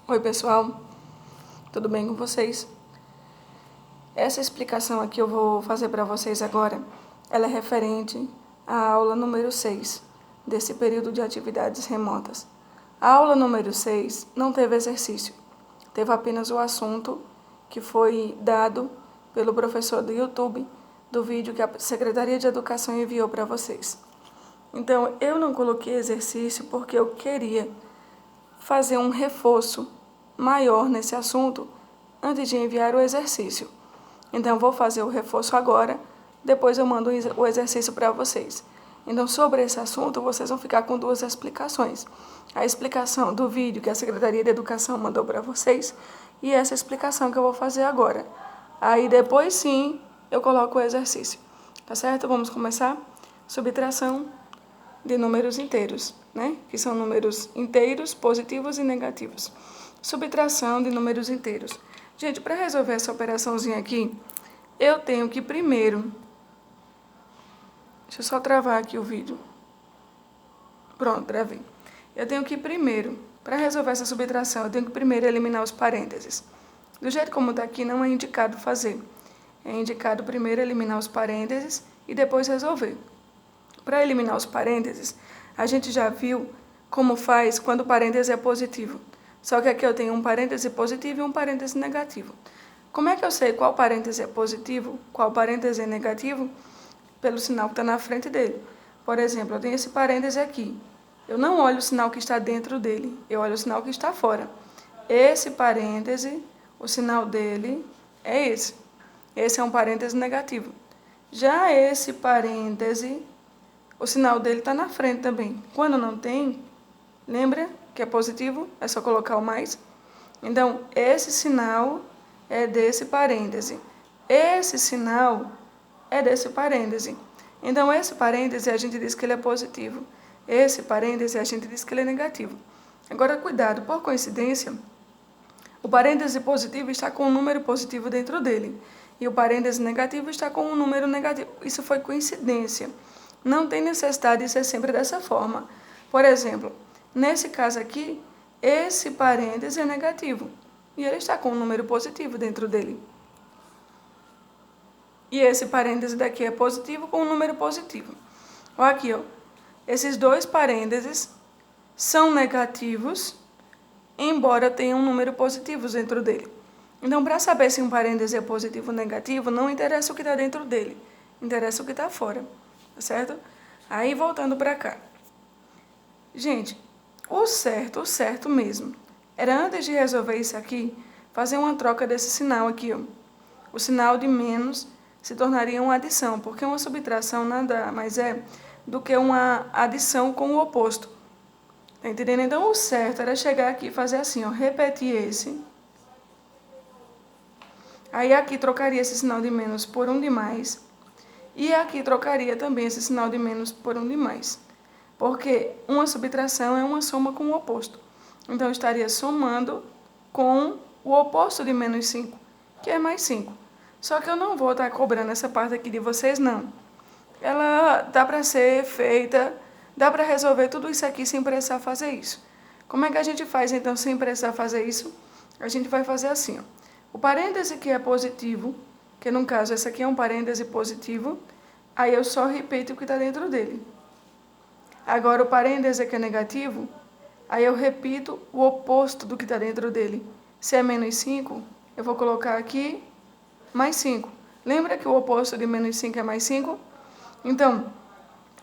Oi pessoal, tudo bem com vocês? Essa explicação aqui eu vou fazer para vocês agora, ela é referente à aula número 6 desse período de atividades remotas. A aula número 6 não teve exercício, teve apenas o assunto que foi dado pelo professor do YouTube do vídeo que a Secretaria de Educação enviou para vocês. Então eu não coloquei exercício porque eu queria fazer um reforço maior nesse assunto antes de enviar o exercício. Então, vou fazer o reforço agora, depois eu mando o exercício para vocês. Então, sobre esse assunto, vocês vão ficar com duas explicações. A explicação do vídeo que a Secretaria de Educação mandou para vocês e essa explicação que eu vou fazer agora. Aí, depois sim, eu coloco o exercício. Tá certo? Vamos começar? Subtração de números inteiros, né? Que são números inteiros, positivos e negativos. Subtração de números inteiros. Gente, para resolver essa operaçãozinha aqui, eu tenho que primeiro... Deixa eu só travar aqui o vídeo. Pronto, travei. Eu tenho que primeiro, para resolver essa subtração, eu tenho que primeiro eliminar os parênteses. Do jeito como está aqui, não é indicado fazer. É indicado primeiro eliminar os parênteses e depois resolver. Para eliminar os parênteses, a gente já viu como faz quando o parêntese é positivo. Só que aqui eu tenho um parêntese positivo e um parêntese negativo. Como é que eu sei qual parêntese é positivo, qual parêntese é negativo? Pelo sinal que está na frente dele. Por exemplo, eu tenho esse parêntese aqui. Eu não olho o sinal que está dentro dele, eu olho o sinal que está fora. Esse parêntese, o sinal dele é esse. Esse é um parêntese negativo. Já esse parêntese, o sinal dele está na frente também. Quando não tem, lembra que é positivo? É só colocar o mais. Então, esse sinal é desse parêntese. Esse sinal é desse parêntese. Então, esse parêntese a gente diz que ele é positivo. Esse parêntese a gente diz que ele é negativo. Agora, cuidado, por coincidência, o parêntese positivo está com um número positivo dentro dele. E o parêntese negativo está com um número negativo. Isso foi coincidência. Não tem necessidade de ser sempre dessa forma. Por exemplo, nesse caso aqui, esse parêntese é negativo. E ele está com um número positivo dentro dele. E esse parêntese daqui é positivo com um número positivo. Olha aqui, ó. Esses dois parênteses são negativos, embora tenham um número positivo dentro dele. Então, para saber se um parêntese é positivo ou negativo, não interessa o que está dentro dele. Interessa o que está fora. Tá certo? Aí, voltando para cá. Gente, o certo mesmo, era antes de resolver isso aqui, fazer uma troca desse sinal aqui, ó. O sinal de menos se tornaria uma adição, porque uma subtração nada mais é do que uma adição com o oposto. Tá entendendo? Então, o certo era chegar aqui e fazer assim, ó, repetir esse. Aí, aqui trocaria esse sinal de menos por um de mais. E aqui trocaria também esse sinal de menos por um de mais. Porque uma subtração é uma soma com o oposto. Então, eu estaria somando com o oposto de menos 5, que é mais 5. Só que eu não vou estar cobrando essa parte aqui de vocês, não. Ela dá para ser feita, dá para resolver tudo isso aqui sem precisar fazer isso. Como é que a gente faz, então, sem precisar fazer isso? A gente vai fazer assim, ó. O parêntese que é positivo, que no caso esse aqui é um parêntese positivo, aí eu só repito o que está dentro dele. Agora o parêntese que é negativo, aí eu repito o oposto do que está dentro dele. Se é menos 5, eu vou colocar aqui mais 5. Lembra que o oposto de menos 5 é mais 5? Então,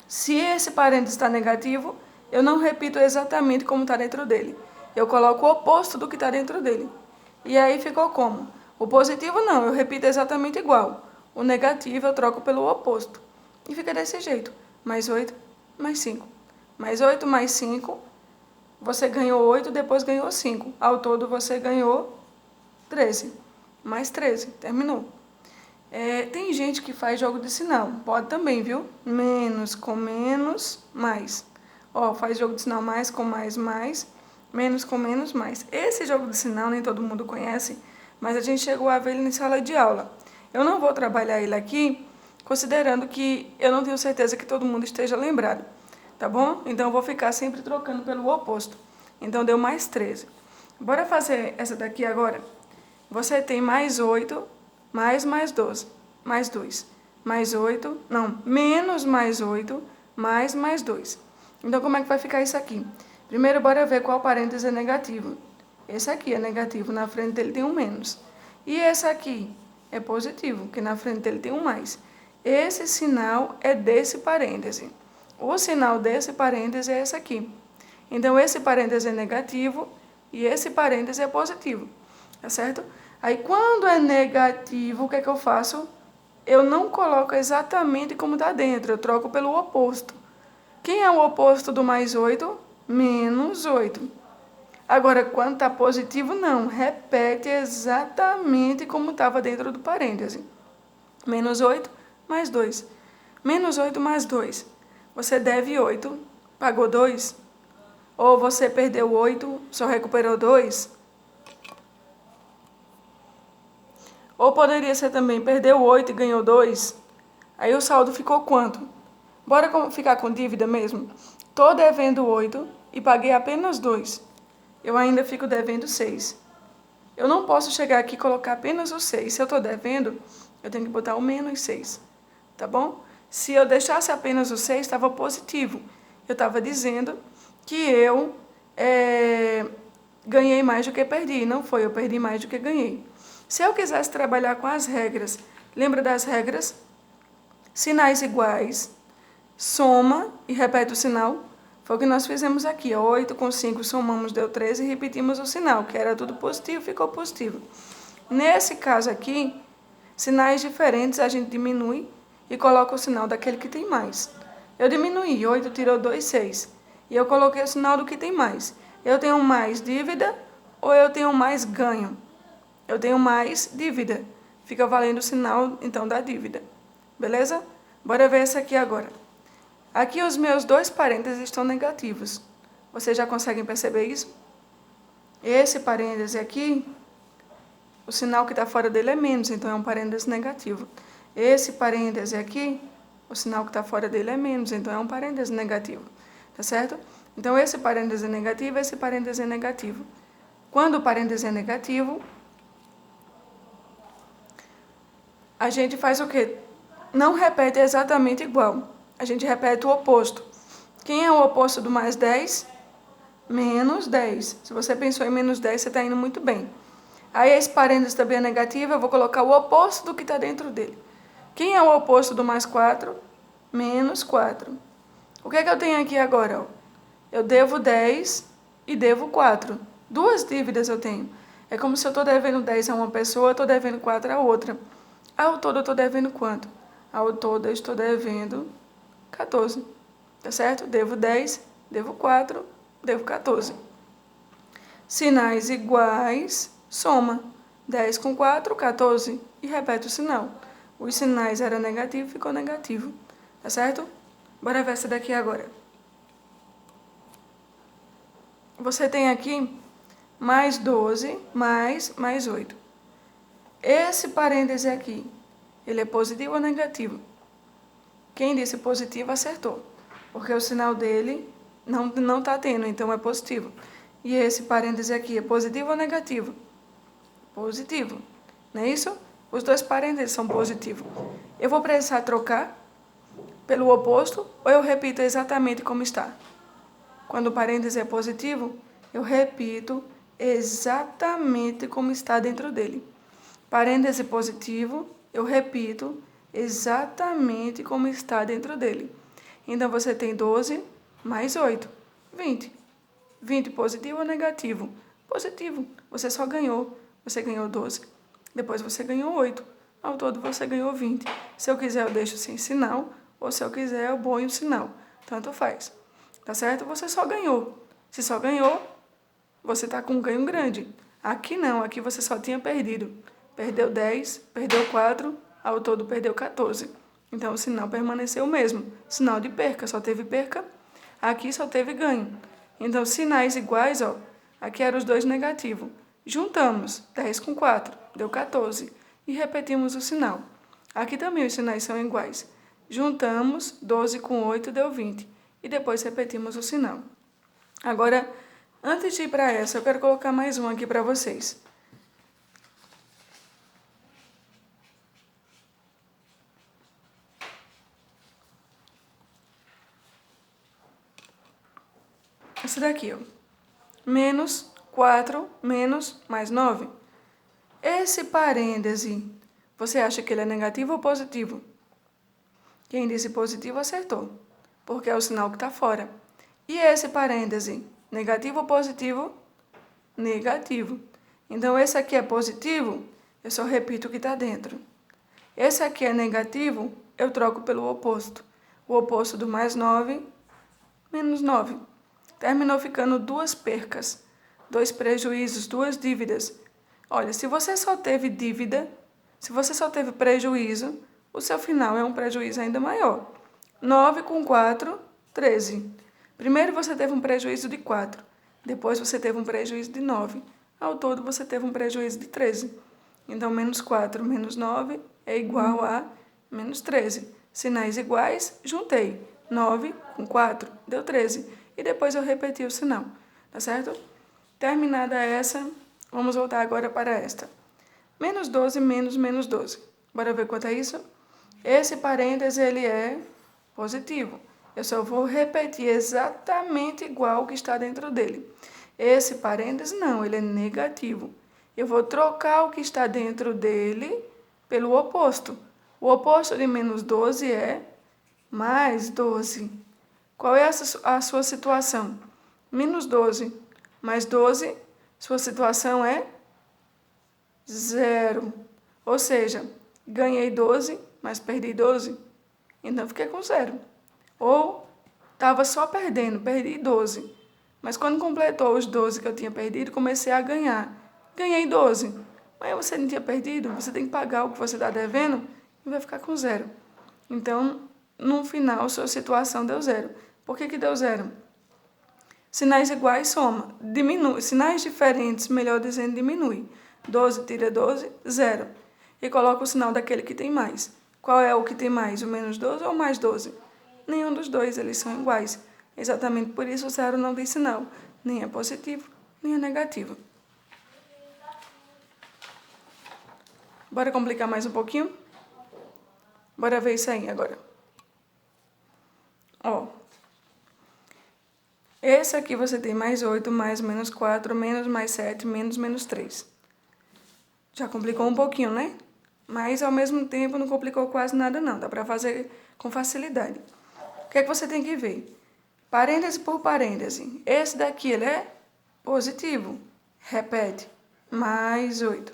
se esse parêntese está negativo, eu não repito exatamente como está dentro dele. Eu coloco o oposto do que está dentro dele. E aí ficou como? O positivo não, eu repito exatamente igual. O negativo eu troco pelo oposto. E fica desse jeito. Mais 8, mais 5. Mais 8, mais 5. Você ganhou 8, depois ganhou 5. Ao todo você ganhou 13. Mais 13. Terminou. Tem gente que faz jogo de sinal. Pode também, viu? Menos com menos, mais. Ó, faz jogo de sinal mais com mais, mais. Menos com menos, mais. Esse jogo de sinal nem todo mundo conhece, mas a gente chegou a ver ele em sala de aula. Eu não vou trabalhar ele aqui, considerando que eu não tenho certeza que todo mundo esteja lembrado. Tá bom? Então, eu vou ficar sempre trocando pelo oposto. Então, deu mais 13. Bora fazer essa daqui agora? Você tem mais 8, mais 12, mais 2. Mais 8, não, menos mais 8, mais 2. Então, como é que vai ficar isso aqui? Primeiro, bora ver qual parêntese é negativo. Esse aqui é negativo, na frente dele tem um menos. E esse aqui é positivo, que na frente dele tem um mais. Esse sinal é desse parêntese. O sinal desse parêntese é esse aqui. Então, esse parêntese é negativo e esse parêntese é positivo. Tá certo? Aí, quando é negativo, o que é que eu faço? Eu não coloco exatamente como está dentro, eu troco pelo oposto. Quem é o oposto do mais 8? Menos 8. Agora, quando está positivo, não. Repete exatamente como estava dentro do parêntese. Menos 8 mais 2. Menos 8 mais 2. Você deve 8, pagou 2? Ou você perdeu 8, só recuperou 2? Ou poderia ser também, perdeu 8 e ganhou 2? Aí o saldo ficou quanto? Bora ficar com dívida mesmo? Estou devendo 8 e paguei apenas 2. Eu ainda fico devendo 6. Eu não posso chegar aqui e colocar apenas o 6. Se eu estou devendo, eu tenho que botar o menos 6. Tá bom? Se eu deixasse apenas o 6, estava positivo. Eu estava dizendo que eu ganhei mais do que perdi. Não foi, eu perdi mais do que ganhei. Se eu quisesse trabalhar com as regras, lembra das regras? Sinais iguais, soma e repete o sinal. Foi o que nós fizemos aqui. 8 com 5 somamos, deu 13 e repetimos o sinal, que era tudo positivo, ficou positivo. Nesse caso aqui, sinais diferentes a gente diminui e coloca o sinal daquele que tem mais. Eu diminuí, 8 tirou 2, 6. E eu coloquei o sinal do que tem mais. Eu tenho mais dívida ou eu tenho mais ganho? Eu tenho mais dívida. Fica valendo o sinal, então, da dívida. Beleza? Bora ver essa aqui agora. Aqui os meus dois parênteses estão negativos. Vocês já conseguem perceber isso? Esse parêntese aqui, o sinal que está fora dele é menos, então é um parêntese negativo. Esse parêntese aqui, o sinal que está fora dele é menos, então é um parêntese negativo. Tá certo? Então, esse parêntese é negativo, esse parêntese é negativo. Quando o parêntese é negativo, a gente faz o quê? Não repete exatamente igual. A gente repete o oposto. Quem é o oposto do mais 10? Menos 10. Se você pensou em menos 10, você está indo muito bem. Aí esse parêntese também é negativo, eu vou colocar o oposto do que está dentro dele. Quem é o oposto do mais 4? Menos 4. O que é que eu tenho aqui agora? Eu devo 10 e devo 4. Duas dívidas eu tenho. É como se eu estou devendo 10 a uma pessoa, eu estou devendo 4 a outra. Ao todo eu estou devendo quanto? Ao todo eu estou devendo 14. Tá certo? Devo 10, devo 4, devo 14. Sinais iguais, soma. 10 com 4, 14. E repete o sinal. Os sinais eram negativo, ficou negativo. Tá certo? Bora ver essa daqui agora. Você tem aqui mais 12, mais 8. Esse parêntese aqui, ele é positivo ou negativo? Quem disse positivo acertou, porque o sinal dele não está tendo, então é positivo. E esse parêntese aqui é positivo ou negativo? Positivo, não é isso? Os dois parênteses são positivos. Eu vou precisar trocar pelo oposto ou eu repito exatamente como está? Quando o parêntese é positivo, eu repito exatamente como está dentro dele. Parêntese positivo, eu repito exatamente como está dentro dele. Então, você tem 12 mais 8, 20. 20 positivo ou negativo? Positivo. Você só ganhou. Você ganhou 12. Depois você ganhou 8. Ao todo, você ganhou 20. Se eu quiser, eu deixo sem sinal. Ou se eu quiser, eu ponho o sinal. Tanto faz. Tá certo? Você só ganhou. Se só ganhou, você está com um ganho grande. Aqui não. Aqui você só tinha perdido. Perdeu 10, perdeu 4, ao todo perdeu 14. Então, o sinal permaneceu o mesmo. Sinal de perca, só teve perca. Aqui só teve ganho. Então, sinais iguais, ó. Aqui eram os dois negativos. Juntamos 10 com 4, deu 14. E repetimos o sinal. Aqui também os sinais são iguais. Juntamos 12 com 8, deu 20. E depois repetimos o sinal. Agora, Antes de ir para essa, eu quero colocar mais um aqui para vocês. Esse daqui, ó. Menos 4 menos mais 9. Esse parêntese, você acha que ele é negativo ou positivo? Quem disse positivo acertou, porque é o sinal que está fora. E esse parêntese, negativo ou positivo? Negativo. Então, esse aqui é positivo, eu só repito o que está dentro. Esse aqui é negativo, eu troco pelo oposto. O oposto do mais 9, menos 9. Terminou ficando duas percas, dois prejuízos, duas dívidas. Olha, se você só teve dívida, se você só teve prejuízo, o seu final é um prejuízo ainda maior. 9 com 4, 13. Primeiro você teve um prejuízo de 4, depois você teve um prejuízo de 9. Ao todo você teve um prejuízo de 13. Então, menos 4 menos 9 é igual a menos 13. Sinais iguais, juntei. 9 com 4 deu 13. E depois eu repeti o sinal, tá certo? Terminada essa, vamos voltar agora para esta. Menos 12 menos menos 12. Bora ver quanto é isso? Esse parêntese, ele é positivo. Eu só vou repetir exatamente igual o que está dentro dele. Esse parêntese, não, ele é negativo. Eu vou trocar o que está dentro dele pelo oposto. O oposto de menos 12 é mais 12. Qual é a sua situação? Menos 12 mais 12, sua situação é 0. Ou seja, ganhei 12, mas perdi 12. Então, fiquei com 0. Ou, estava só perdendo, perdi 12. Mas quando completou os 12 que eu tinha perdido, comecei a ganhar. Ganhei 12. Mas você não tinha perdido, você tem que pagar o que você está devendo e vai ficar com 0. Então, no final, sua situação deu 0. Por que deu 0? Sinais iguais soma, diminui. Sinais diferentes, melhor dizendo, diminui. 12 tira 12, 0. E coloca o sinal daquele que tem mais. Qual é o que tem mais, o menos 12 ou o mais 12? Nenhum dos dois, eles são iguais. Exatamente por isso o 0 não tem sinal. Nem é positivo, nem é negativo. Bora complicar mais um pouquinho? Bora ver isso aí agora. Ó. Esse aqui você tem mais 8, mais menos 4, menos mais 7, menos menos 3. Já complicou um pouquinho, né? Mas, ao mesmo tempo, não complicou quase nada, não. Dá para fazer com facilidade. O que é que você tem que ver? Parêntese por parêntese. Esse daqui, ele é positivo. Repete. Mais 8.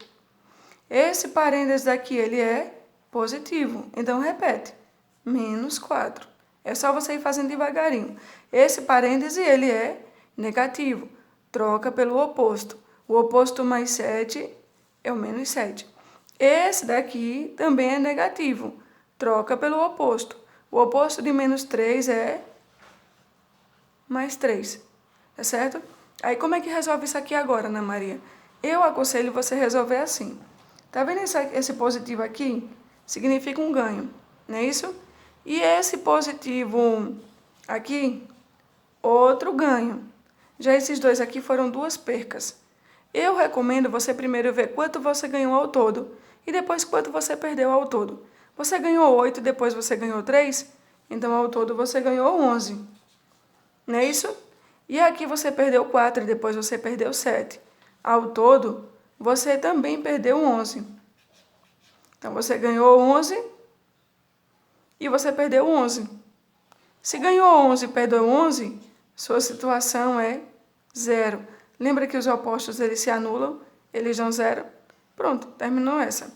Esse parêntese daqui, ele é positivo. Então, repete. Menos 4. É só você ir fazendo devagarinho. Esse parêntese, ele é negativo. Troca pelo oposto. O oposto mais 7 é o menos 7. Esse daqui também é negativo. Troca pelo oposto. O oposto de menos 3 é mais 3. Tá certo? Aí, como é que resolve isso aqui agora, Ana Maria? Eu aconselho você resolver assim. Tá vendo esse positivo aqui? Significa um ganho, não é isso? E esse positivo aqui, outro ganho. Já esses dois aqui foram duas percas. Eu recomendo você primeiro ver quanto você ganhou ao todo e depois quanto você perdeu ao todo. Você ganhou 8 e depois você ganhou 3, então ao todo você ganhou 11. Não é isso? E aqui você perdeu 4 e depois você perdeu 7. Ao todo, você também perdeu 11. Então, você ganhou 11 e você perdeu 11. Se ganhou 11 e perdeu 11, sua situação é 0. Lembra que os opostos eles se anulam? Eles dão 0? Pronto, terminou essa.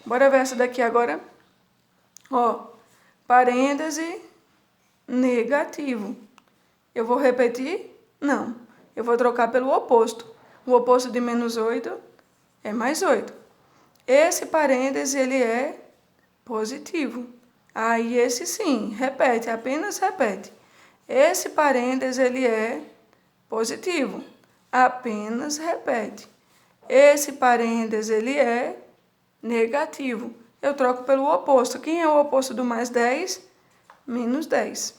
Bora ver essa daqui agora. Ó, parêntese negativo. Eu vou repetir? Não. Eu vou trocar pelo oposto. O oposto de menos 8 é mais 8. Esse parêntese, ele é positivo. Aí, esse sim, repete, apenas repete. Esse parêntese, ele é positivo. Apenas repete. Esse parêntese, ele é negativo. Eu troco pelo oposto. Quem é o oposto do mais 10? Menos 10.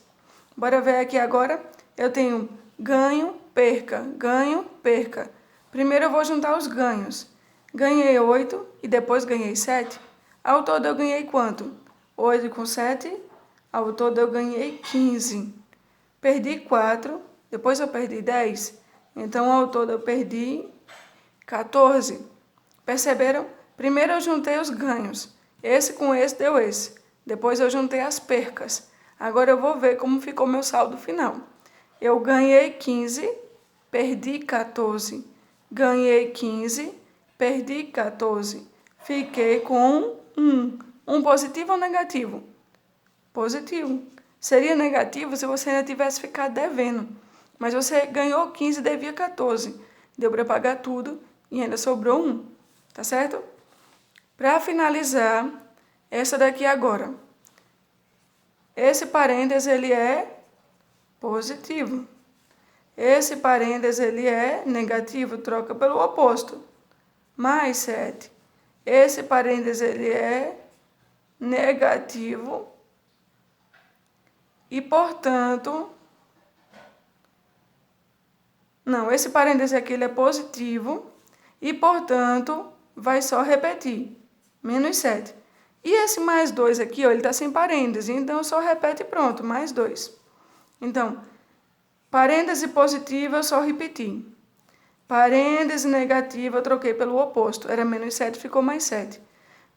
Bora ver aqui agora. Eu tenho ganho perca, ganho, perca. Primeiro eu vou juntar os ganhos. Ganhei 8 e depois ganhei 7. Ao todo eu ganhei quanto? 8 com 7, ao todo eu ganhei 15. Perdi 4, depois eu perdi 10. Então ao todo eu perdi 14. Perceberam? Primeiro eu juntei os ganhos. Esse com esse deu esse. Depois eu juntei as percas. Agora eu vou ver como ficou meu saldo final. Eu ganhei 15, perdi 14. Ganhei 15, perdi 14. Fiquei com 1. 1 positivo ou negativo? Positivo. Seria negativo se você ainda tivesse ficado devendo. Mas você ganhou 15 e devia 14. Deu para pagar tudo e ainda sobrou 1. Tá certo? Para finalizar, essa daqui agora. Esse parênteses, ele é positivo. Esse parênteses, ele é negativo, troca pelo oposto. Mais 7. Esse parênteses, ele é negativo e, portanto... Não, esse parênteses aqui, ele é positivo e, portanto, vai só repetir. Menos 7. E esse mais 2 aqui, ó, ele está sem parênteses, então só repete e pronto, mais 2. Então, parêntese positiva eu só repeti. Parêntese negativa eu troquei pelo oposto, era menos 7, ficou mais 7.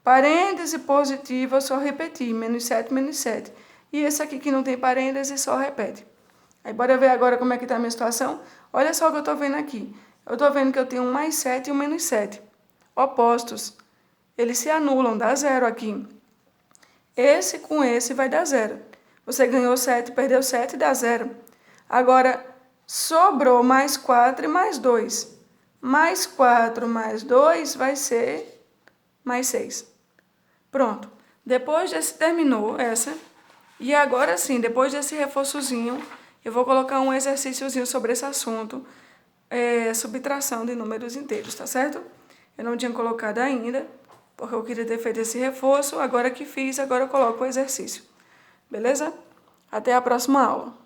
Parêntese positiva eu só repeti, menos 7, menos 7. E esse aqui que não tem parêntese só repete. Aí bora ver agora como é que está a minha situação. Olha só o que eu estou vendo aqui. Eu estou vendo que eu tenho um mais 7 e um menos 7. Opostos. Eles se anulam, dá 0 aqui. Esse com esse vai dar 0. Você ganhou 7, perdeu 7, dá 0. Agora, sobrou mais 4 e mais 2. Mais 4 mais 2 vai ser mais 6. Pronto. Depois desse terminou essa. E agora sim, depois desse reforçozinho, eu vou colocar um exercíciozinho sobre esse assunto. Subtração de números inteiros, tá certo? Eu não tinha colocado ainda, porque eu queria ter feito esse reforço. Agora que fiz, agora eu coloco o exercício. Beleza? Até a próxima aula.